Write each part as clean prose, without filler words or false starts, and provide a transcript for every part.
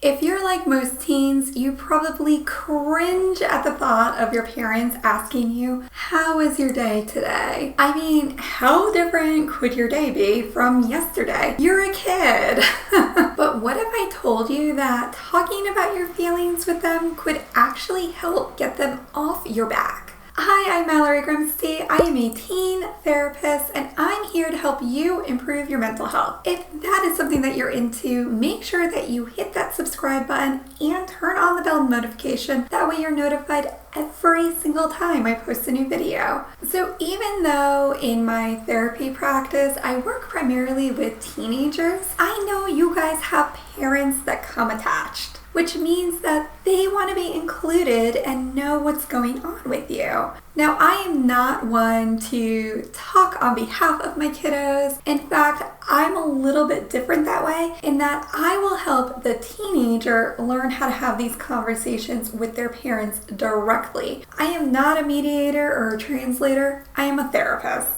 If you're like most teens, you probably cringe at the thought of your parents asking you, "How was your day today?" I mean, how different could your day be from yesterday? You're a kid. But what if I told you that talking about your feelings with them could actually help get them off your back? Hi, I'm Mallory Grimste. I am a teen therapist and I'm here to help you improve your mental health. If that is something that you're into, make sure that you hit that subscribe button and turn on the bell notification. That way you're notified every single time I post a new video. So even though in my therapy practice I work primarily with teenagers, I know you guys have parents that come attached, which means that they want to be included and know what's going on with you. Now, I am not one to talk on behalf of my kiddos. In fact, I'm a little bit different that way in that I will help the teenager learn how to have these conversations with their parents directly. I am not a mediator or a translator. I am a therapist.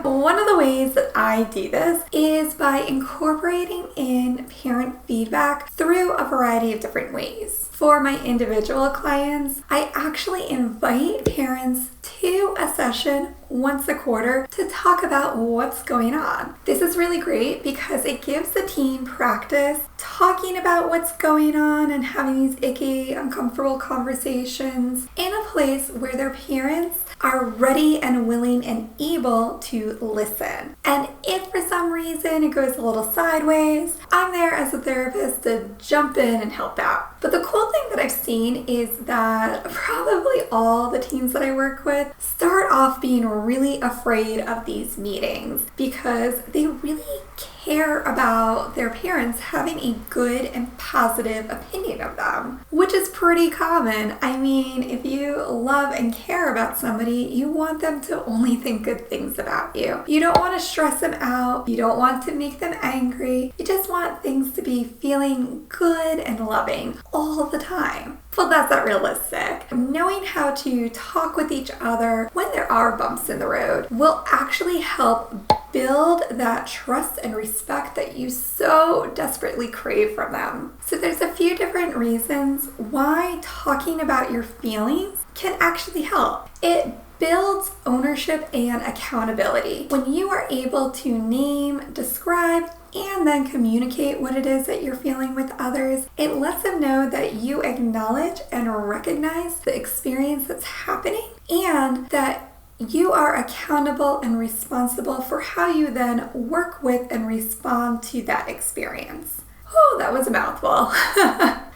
One of the ways that I do this is by incorporating in parent feedback through a variety of different ways. For my individual clients, I actually invite parents to a session once a quarter to talk about what's going on. This is really great because it gives the teen practice talking about what's going on and having these icky, uncomfortable conversations in a place where their parents are ready and willing and able to listen. And if for some reason it goes a little sideways, I'm there as a therapist to jump in and help out. But the cool thing that I've seen is that probably all the teens that I work with start off being really afraid of these meetings because they really care about their parents having a good and positive opinion of them, which is pretty common. I mean, if you love and care about somebody, you want them to only think good things about you. You don't want to stress them out. You don't want to make them angry. You just want things to be feeling good and loving all the time. Well, that's not realistic. Knowing how to talk with each other when there are bumps in the road will actually help build that trust and respect that you so desperately crave from them. So there's a few different reasons why talking about your feelings can actually help. It builds ownership and accountability. When you are able to name, describe, and then communicate what it is that you're feeling with others, it lets them know that you acknowledge and recognize the experience that's happening and that you are accountable and responsible for how you then work with and respond to that experience. Oh, that was a mouthful.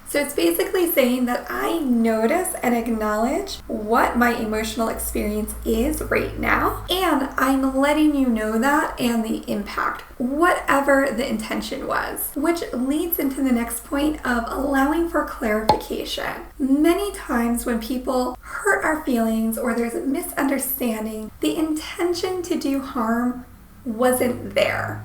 So it's basically saying that I notice and acknowledge what my emotional experience is right now, and I'm letting you know that and the impact, whatever the intention was, which leads into the next point of allowing for clarification. Many times when people hurt our feelings or there's a misunderstanding, the intention to do harm wasn't there,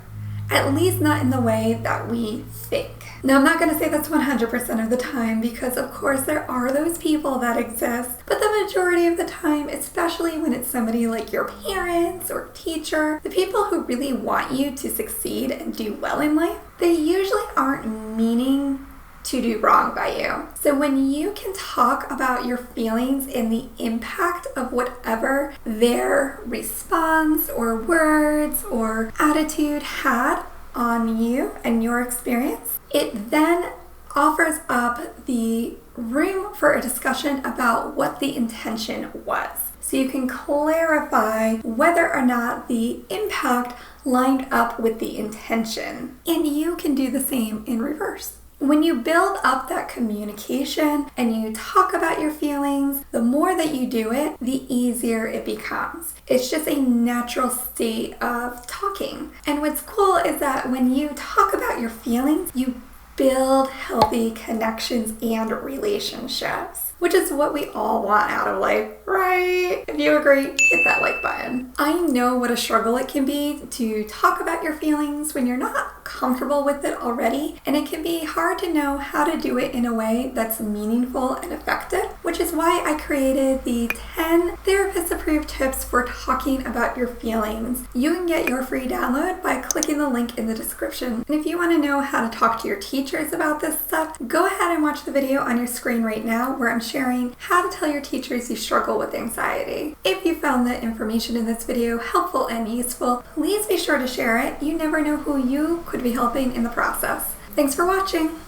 at least not in the way that we think. Now, I'm not going to say that's 100% of the time because, of course, there are those people that exist, but the majority of the time, especially when it's somebody like your parents or teacher, the people who really want you to succeed and do well in life, they usually aren't meaning to do wrong by you. So when you can talk about your feelings and the impact of whatever their response or words or attitude had on you and your experience, it then offers up the room for a discussion about what the intention was. So you can clarify whether or not the impact lined up with the intention. And you can do the same in reverse. When you build up that communication and you talk about your feelings, the more that you do it, the easier it becomes. It's just a natural state of talking. And what's cool is that when you talk about your feelings, you build healthy connections and relationships. which is what we all want out of life, right? If you agree, hit that like button. I know what a struggle it can be to talk about your feelings when you're not comfortable with it already, and it can be hard to know how to do it in a way that's meaningful and effective, which is why I created the 10 therapist-approved tips for talking about your feelings. You can get your free download by clicking the link in the description. And if you want to know how to talk to your teachers about this stuff, go ahead and watch the video on your screen right now where I'm sharing how to tell your teachers you struggle with anxiety. If you found the information in this video helpful and useful, please be sure to share it. You never know who you could be helping in the process. Thanks for watching.